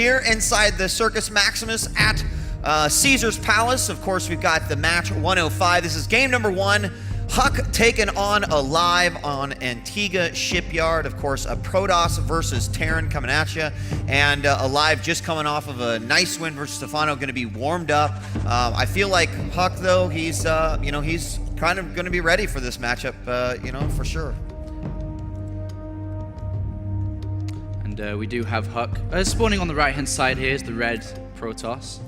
here inside the Circus Maximus at Caesar's Palace. Of course, we've got the match 105. This is game number 1. HuK taking on Alive on Antigua Shipyard. Of course, a Protoss versus Terran coming at you. And Alive just coming off of a nice win versus Stefano, going to be warmed up. I feel like HuK, though, he's kind of going to be ready for this matchup, for sure. And we do have HuK. Spawning on the right-hand side here is the red Protoss.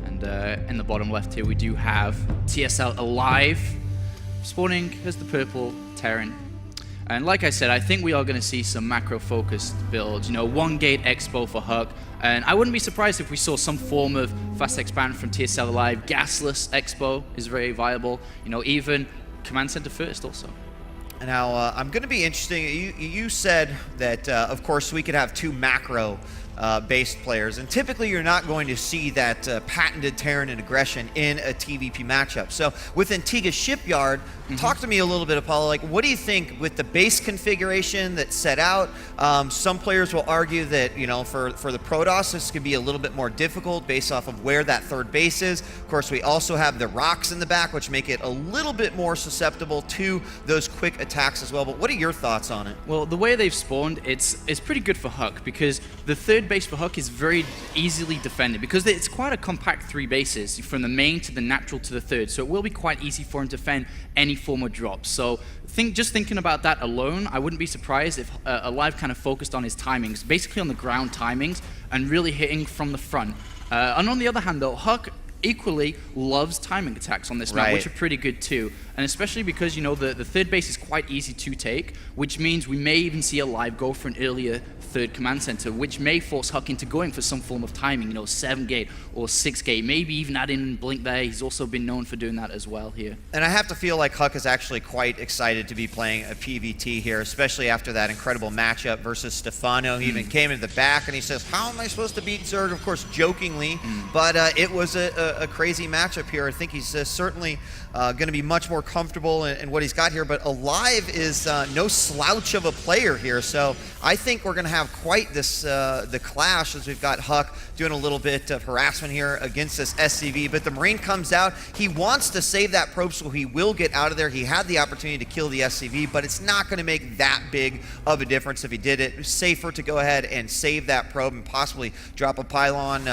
And in the bottom left here, we do have TSL Alive. Spawning as the purple Terran. And like I said, I think we are going to see some macro-focused builds. One gate expo for HuK. And I wouldn't be surprised if we saw some form of fast expand from TSL Alive. Gasless expo is very viable. Even command center first also. Now, I'm going to be interesting. You said that, of course, we could have 2 macro based players, and typically you're not going to see that patented Terran and aggression in a TVP matchup. So with Antigua Shipyard, talk to me a little bit, Apollo. Like, what do you think with the base configuration that's set out? Some players will argue that for the Protoss this could be a little bit more difficult based off of where that third base is. Of course, we also have the rocks in the back, which make it a little bit more susceptible to those quick attacks as well. But what are your thoughts on it? Well, the way they've spawned, it's pretty good for HuK, because the third base for HuK is very easily defended, because it's quite a compact 3 bases from the main to the natural to the third, so it will be quite easy for him to defend any form of drop. So just thinking about that alone, I wouldn't be surprised if Alive kind of focused on his timings, basically on the ground timings, and really hitting from the front. And on the other hand though, HuK equally loves timing attacks on this map, which are pretty good too. And especially because, the third base is quite easy to take, which means we may even see Alive go for an earlier third command center, which may force HuK into going for some form of timing, 7 gate or 6 gate, maybe even add in Blink there. He's also been known for doing that as well here. And I have to feel like HuK is actually quite excited to be playing a PVT here, especially after that incredible matchup versus Stefano. He even came into the back and he says, how am I supposed to beat Zerg? Of course, jokingly, but it was a crazy matchup here. I think he's certainly going to be much more comfortable in what he's got here, but Alive is no slouch of a player here, so I think we're going to have quite this the clash, as we've got HuK doing a little bit of harassment here against this SCV, but the Marine comes out. He wants to save that probe, so he will get out of there. He had the opportunity to kill the SCV, but it's not going to make that big of a difference if he did it. It's safer to go ahead and save that probe and possibly drop a pylon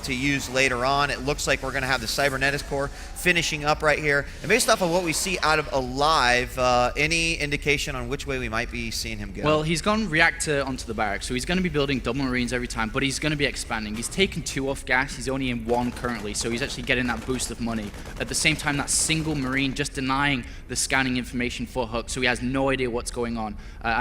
to use later on. It looks like we're going to have the Cybernetics core finishing up right here. And based off of what we see out of Alive, any indication on which way we might be seeing him go? Well, he's gone reactor onto the barracks, so he's going to be building double Marines every time, but he's going to be expanding. He's taken 2 off gas. He's only in 1 currently, so he's actually getting that boost of money. At the same time, that single Marine just denying the scanning information for HuK, so he has no idea what's going on.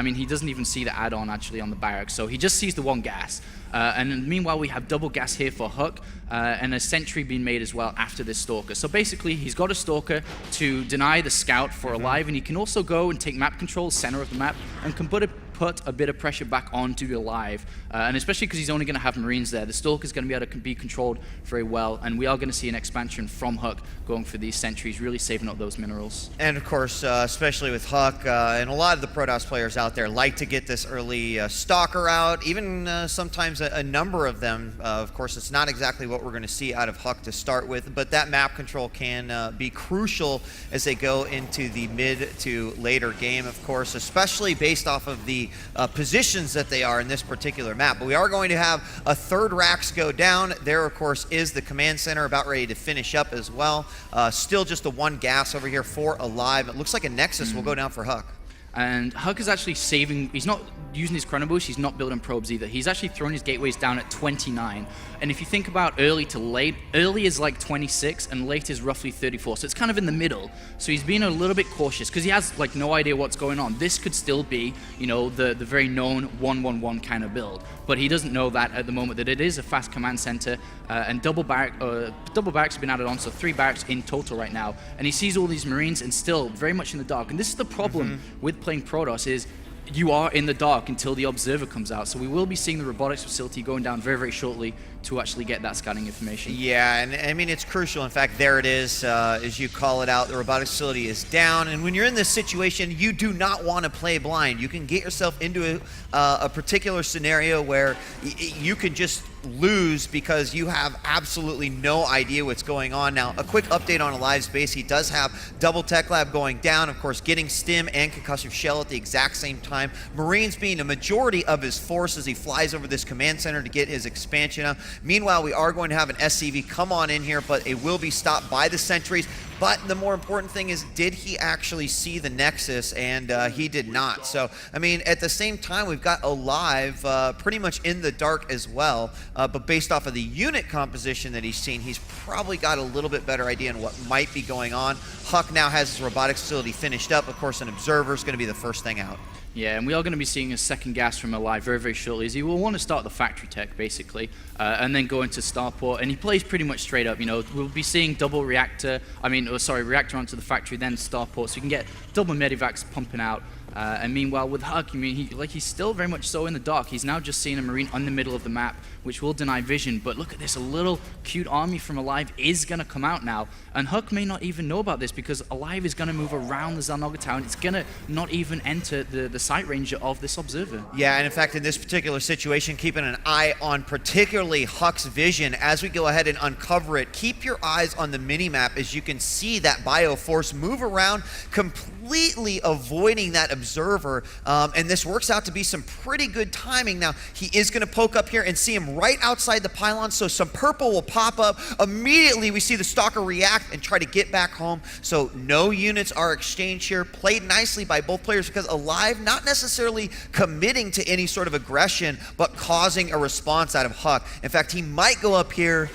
He doesn't even see the add-on actually on the barracks, so he just sees the 1 gas. And meanwhile, we have double gas here for HuK, and a sentry being made as well after this Stalker. So basically, he's got a Stalker to deny the Scout for Alive, and he can also go and take map control, center of the map, and can put a bit of pressure back onto Alive. And especially because he's only going to have Marines there, the Stalker's going to be able to be controlled very well, and we are going to see an expansion from HuK going for these sentries, really saving up those minerals. And of course, especially with HuK, and a lot of the Protoss players out there like to get this early Stalker out, even sometimes a number of them. Of course, it's not exactly what we're going to see out of HuK to start with, but that map control can be crucial as they go into the mid to later game, of course, especially based off of the positions that they are in this particular map. But we are going to have a third racks go down. There, of course, is the command center about ready to finish up as well. Still just a 1 gas over here for Alive. It looks like a Nexus will go down for HuK. And HuK is actually saving, he's not using his chrono boost, he's not building probes either. He's actually thrown his gateways down at 29. And if you think about early to late, early is like 26 and late is roughly 34. So it's kind of in the middle. So he's being a little bit cautious because he has like no idea what's going on. This could still be, the very known 1-1-1 kind of build. But he doesn't know that at the moment, that it is a fast command center, and double barracks have been added on, so 3 barracks in total right now. And he sees all these Marines and still very much in the dark. And this is the problem with playing Protoss, is you are in the dark until the observer comes out. So we will be seeing the robotics facility going down very, very shortly to actually get that scanning information. Yeah, and I mean, it's crucial. In fact, there it is, as you call it out, the robotics facility is down. And when you're in this situation, you do not want to play blind. You can get yourself into a particular scenario where you can just lose because you have absolutely no idea what's going on. Now, a quick update on Alive's base. He does have double Tech Lab going down, of course, getting Stim and Concussive Shell at the exact same time. Marines being a majority of his force as he flies over this command center to get his expansion up. Meanwhile, we are going to have an SCV come on in here, but it will be stopped by the sentries. But the more important thing is, did he actually see the Nexus? And he did not. So, I mean, at the same time, we've got Alive pretty much in the dark as well. But based off of the unit composition that he's seen, he's probably got a little bit better idea on what might be going on. HuK now has his robotics facility finished up. Of course, an observer is going to be the first thing out. Yeah, and we are going to be seeing a second gas from Alive very, very shortly, as he will want to start the factory tech, basically, and then go into Starport, and he plays pretty much straight up. You know, we'll be seeing double reactor, reactor onto the factory, then Starport, so you can get double medivacs pumping out. And meanwhile, with HuK, I mean, he's still very much so in the dark. He's now just seeing a Marine on the middle of the map, which will deny vision. But look at this, a little cute army from Alive is going to come out now. And HuK may not even know about this because Alive is going to move around the Xel'Naga town. It's going to not even enter the sight range of this observer. Yeah, and in fact, in this particular situation, keeping an eye on particularly HuK's vision as we go ahead and uncover it. Keep your eyes on the mini-map as you can see that Bioforce move around, completely avoiding that observer, and this works out to be some pretty good timing. Now, he is going to poke up here and see him right outside the pylon, so some purple will pop up. Immediately, we see the Stalker react and try to get back home, so no units are exchanged here. Played nicely by both players because Alive not necessarily committing to any sort of aggression, but causing a response out of HuK. In fact, he might go up here,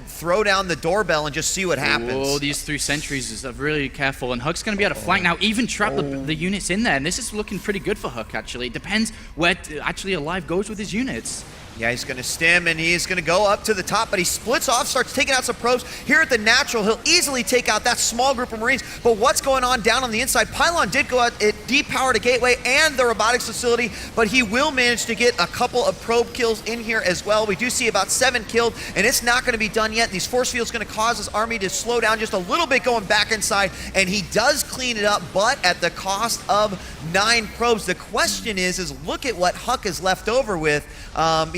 throw down the doorbell and just see what happens. Oh, these 3 sentries are really careful, and HuK's going to be able to flank now, even trap the units in there, and this is looking pretty good for HuK, actually. It depends where actually Alive goes with his units. Yeah, he's going to stim, and he's going to go up to the top, but he splits off, starts taking out some probes. Here at the natural, he'll easily take out that small group of Marines, but what's going on down on the inside? Pylon did go out, it depowered a gateway and the robotics facility, but he will manage to get a couple of probe kills in here as well. We do see about 7 killed, and it's not going to be done yet. These force fields going to cause his army to slow down just a little bit going back inside, and he does clean it up, but at the cost of 9 probes. The question is look at what HuK is left over with.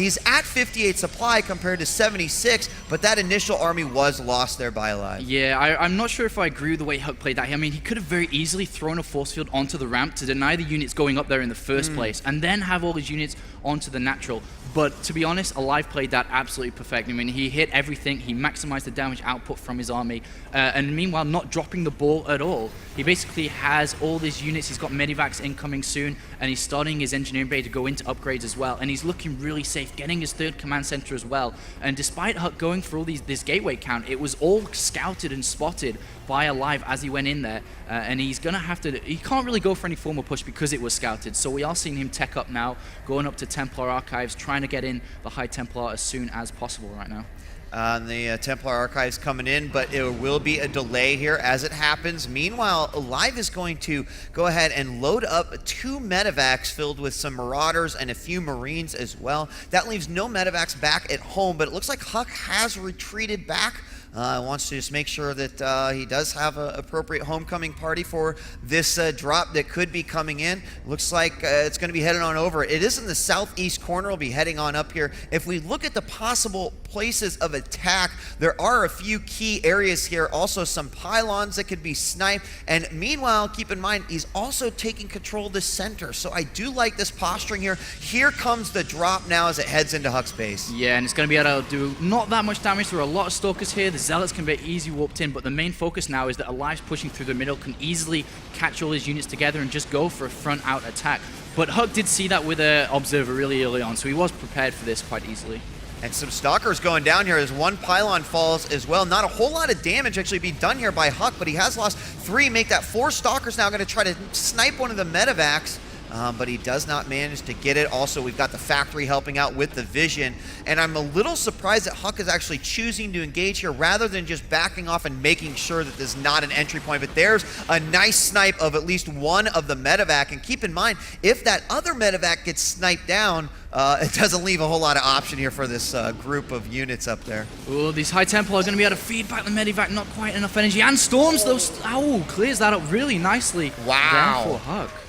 He's at 58 supply compared to 76, but that initial army was lost there by Alive. Yeah, I'm not sure if I agree with the way HuK played that. I mean, he could have very easily thrown a force field onto the ramp to deny the units going up there in the first place, and then have all his units onto the natural. But to be honest, Alive played that absolutely perfect. I mean, he hit everything, he maximized the damage output from his army, and meanwhile not dropping the ball at all. He basically has all these units, he's got medivacs incoming soon, and he's starting his engineering bay to go into upgrades as well, and he's looking really safe, getting his 3rd command center as well. And despite HuK going for all this gateway count, it was all scouted and spotted by Alive as he went in there, and he's gonna have to, he can't really go for any formal push because it was scouted. So we are seeing him tech up now, going up to Templar Archives, trying to get in the High Templar as soon as possible right now. The Templar Archives coming in, but it will be a delay here as it happens. Meanwhile, Alive is going to go ahead and load up 2 medevacs filled with some Marauders and a few Marines as well. That leaves no medevacs back at home, but it looks like HuK has retreated back. Wants to just make sure that he does have an appropriate homecoming party for this drop that could be coming in. Looks like it's going to be heading on over. It is in the southeast corner. We'll be heading on up here. If we look at the possible places of attack, there are a few key areas here. Also some pylons that could be sniped. And meanwhile, keep in mind, he's also taking control of the center. So I do like this posturing here. Here comes the drop now as it heads into HuK's base. Yeah, and it's going to be able to do not that much damage. There are a lot of Stalkers here. The Zealots can be easy warped in, but the main focus now is that Alive's pushing through the middle, can easily catch all his units together and just go for a front-out attack. But HuK did see that with an Observer really early on, so he was prepared for this quite easily. And some Stalkers going down here as 1 pylon falls as well. Not a whole lot of damage actually being done here by HuK, but he has lost 3, make that 4 Stalkers now going to try to snipe one of the medevacs. But he does not manage to get it. Also, we've got the factory helping out with the vision, and I'm a little surprised that HuK is actually choosing to engage here rather than just backing off and making sure that there's not an entry point. But there's a nice snipe of at least one of the medevac, and keep in mind, if that other medevac gets sniped down, it doesn't leave a whole lot of option here for this group of units up there. Oh, these High Templar are going to be able to feed back the medevac, not quite enough energy, and storms those. Oh, clears that up really nicely. Wow. There for HuK.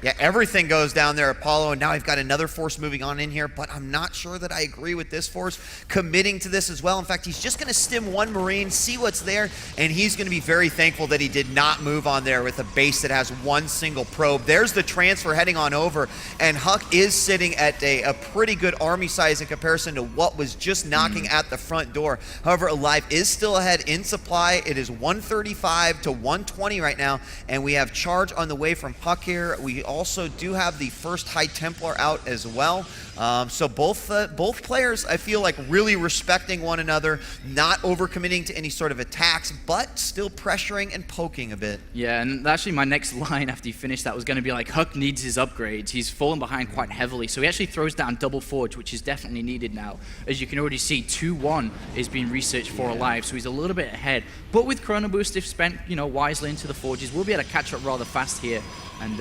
Yeah, everything goes down there, Apollo, and now I've got another force moving on in here, but I'm not sure that I agree with this force committing to this as well. In fact, he's just going to stim one Marine, see what's there, and he's going to be very thankful that he did not move on there with a base that has one single probe. There's the transfer heading on over, and HuK is sitting at a pretty good army size in comparison to what was just knocking at the front door. However, Alive is still ahead in supply. It is 135 to 120 right now, and we have charge on the way from HuK here. We also do have the first High Templar out as well. So both players, I feel like, really respecting one another, not overcommitting to any sort of attacks, but still pressuring and poking a bit. Yeah, and actually my next line after you finish that was going to be like, HuK needs his upgrades. He's fallen behind quite heavily, so he actually throws down double forge, which is definitely needed now. As you can already see, 2-1 is being researched for Alive, so he's a little bit ahead. But with Chrono Boost, if spent, wisely into the forges, we'll be able to catch up rather fast here. And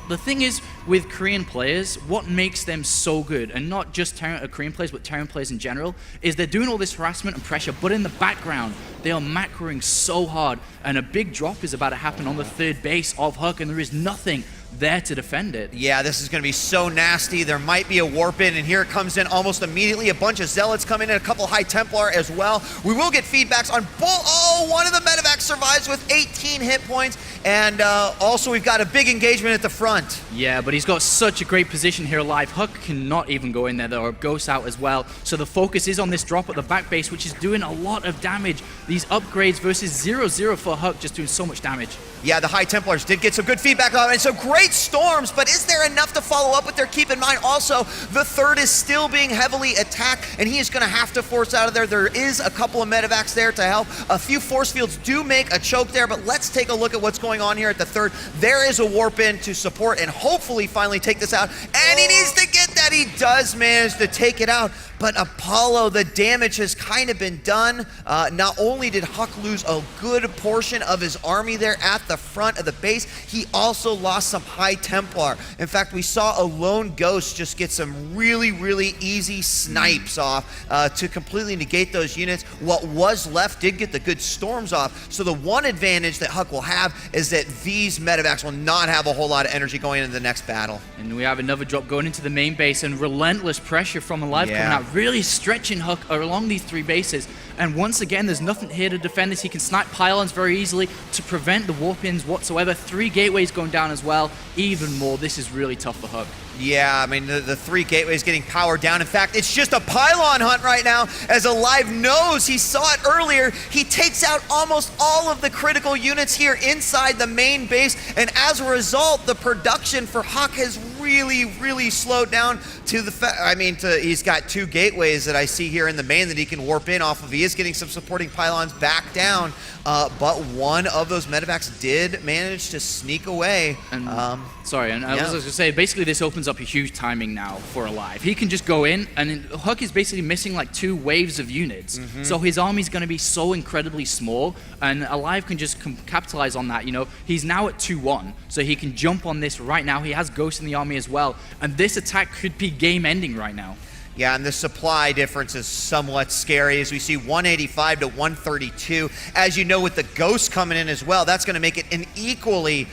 the thing is, with Korean players, what makes them so good, and not just Korean players, but Terran players in general, is they're doing all this harassment and pressure, but in the background, they are macroing so hard, and a big drop is about to happen on the third base of HuK, and there is nothing there to defend it. Yeah, this is going to be so nasty. There might be a warp in, and here it comes in almost immediately. A bunch of Zealots come in, and a couple High Templar as well. We will get feedbacks on both. Oh, one of the medevacs survives with 18 hit points, and also we've got a big engagement at the front. Yeah, but he's got such a great position here Alive. HuK cannot even go in there. There are ghosts out as well, so the focus is on this drop at the back base, which is doing a lot of damage. These upgrades versus 0-0 for HuK, just doing so much damage. Yeah, the High Templars did get some good feedback on it, and so great storms, but is there enough to follow up with there? Keep in mind also, the third is still being heavily attacked, and he is going to have to force out of there. There is a couple of medevacs there to help. A few force fields do make a choke there, but let's take a look at what's going on here at the third. There is a warp in to support and hopefully finally take this out, and he needs to get that. He does manage to take it out. But Apollo, the damage has kind of been done. Not only did HuK lose a good portion of his army there at the front of the base, he also lost some High Templar. In fact, we saw a lone ghost just get some really, really easy snipes off to completely negate those units. What was left did get the good storms off. So the one advantage that HuK will have is that these medevacs will not have a whole lot of energy going into the next battle. And we have another drop going into the main base, and relentless pressure from Alive coming out, really stretching HuK along these three bases. And once again, there's nothing here to defend this. He can snipe pylons very easily to prevent the warp-ins whatsoever. 3 gateways going down as well. Even more, this is really tough for HuK. Yeah, I mean, the 3 gateways getting powered down. In fact, it's just a pylon hunt right now, as Alive knows. He saw it earlier. He takes out almost all of the critical units here inside the main base, and as a result, the production for HuK has really, really slowed down to the he's got 2 gateways that I see here in the main that he can warp in off of. He is getting some supporting pylons back down, but one of those medevacs did manage to sneak away. And, I was going to say, basically this opens up a huge timing now for Alive. He can just go in, and HuK is basically missing like 2 waves of units. So his army's going to be so incredibly small, and Alive can just capitalize on that. He's now at 2-1, so he can jump on this right now. He has ghosts in the army as well, and this attack could be game ending right now. Yeah, and the supply difference is somewhat scary as we see 185 to 132. As you know, with the ghosts coming in as well, that's going to make it an equally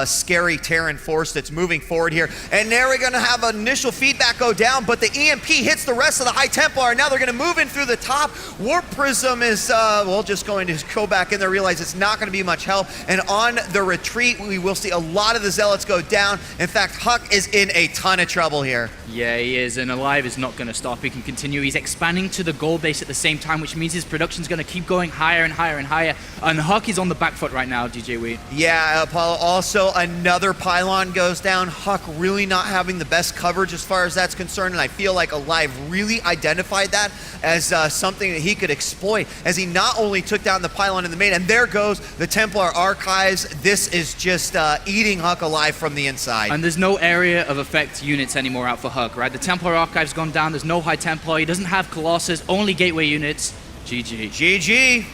scary Terran force that's moving forward here. And there we're going to have initial feedback go down, but the EMP hits the rest of the High Templar, and now they're going to move in through the top. Warp Prism is, just going to go back in there, realize it's not going to be much help. And on the retreat, we will see a lot of the Zealots go down. In fact, HuK is in a ton of trouble here. Yeah, he is, and Alive is not going to stop. He can continue. He's expanding to the gold base at the same time, which means his production's going to keep going higher and higher and higher. And HuK is on the back foot right now, DJ Wheat. Yeah, Apollo. Also, another pylon goes down. HuK really not having the best coverage as far as that's concerned, and I feel like Alive really identified that as something that he could exploit, as he not only took down the pylon in the main, and there goes the Templar Archives. This is just eating HuK alive from the inside. And there's no area of effect units anymore out for HuK, right? The Templar Archive's gone down. There's no High Templar. He doesn't have Colossus, only gateway units. GG. GG.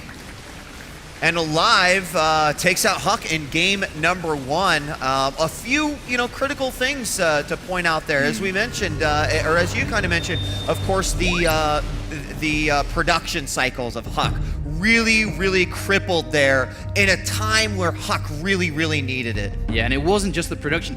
And Alive takes out HuK in game number 1. A few, critical things to point out there. As we mentioned, or as you kind of mentioned, of course, the the production cycles of HuK really crippled there in a time where HuK really needed it. Yeah, and it wasn't just the production